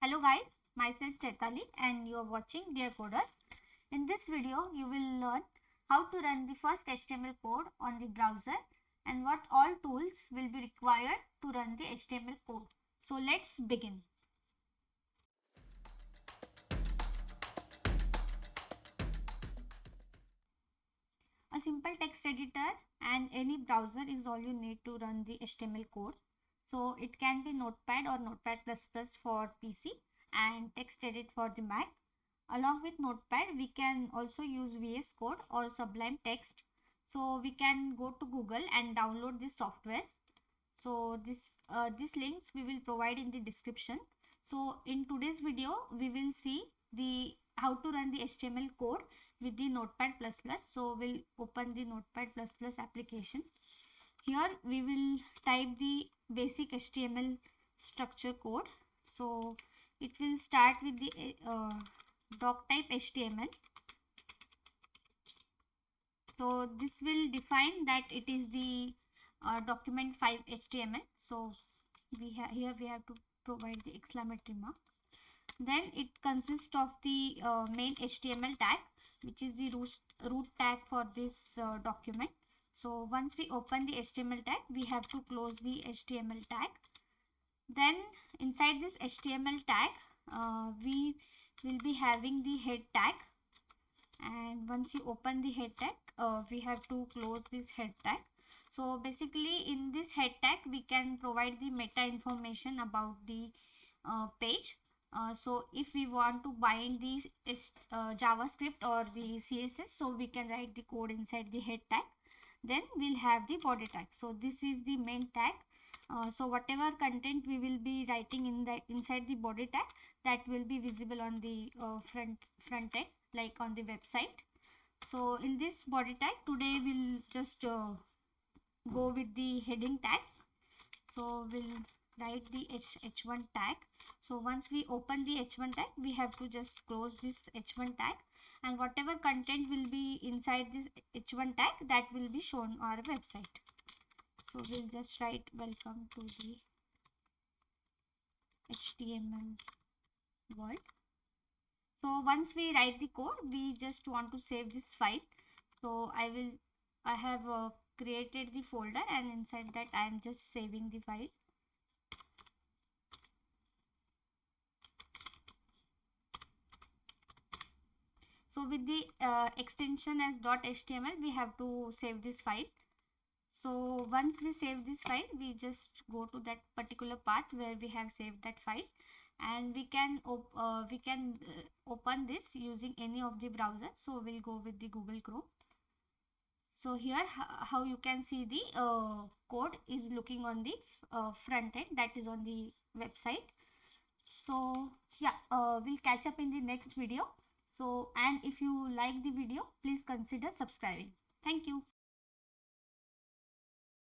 Hello guys, myself Chaitali and you are watching Dear Coders. In this video, you will learn how to run the first HTML code on the browser and what all tools will be required to run the HTML code. So let's begin. A simple text editor and any browser is all you need to run the HTML code. So it can be Notepad or Notepad++ for PC and TextEdit for the Mac. Along with Notepad, we can also use VS Code or Sublime Text. So we can go to Google and download this software. So these links we will provide in the description. So in today's video, we will see the how to run the HTML code with the Notepad++. So we'll open the Notepad++ application. Here we will type the basic HTML structure code. So it will start with the doc type HTML. So this will define that it is the document 5 HTML. So here we have to provide the exclamatory mark. Then it consists of the main HTML tag, which is the root tag for this document. So once we open the HTML tag, we have to close the HTML tag. Then inside this HTML tag, we will be having the head tag, and once you open the head tag, we have to close this head tag. So basically in this head tag, we can provide the meta information about the page. So if we want to bind the JavaScript or the CSS, so we can write the code inside the head tag. Then we'll have the body tag. So this is the main tag. So whatever content we will be writing inside the body tag, that will be visible on the front end, like on the website. So in this body tag, today we'll just go with the heading tag. So we'll write the h1 tag. So once we open the h1 tag, we have to just close this h1 tag, and whatever content will be inside this h1 tag, that will be shown on our website. So we'll just write welcome to the HTML world. So once we write the code, we just want to save this file. So I have created the folder, and inside that I am just saving the file. So with the extension as .html, we have to save this file. So once we save this file, we just go to that particular path where we have saved that file, and we can open this using any of the browser. So we'll go with the Google Chrome. So here how you can see the code is looking on the front end, that is on the website. So yeah, we'll catch up in the next video. So, and if you like the video, please consider subscribing. Thank you.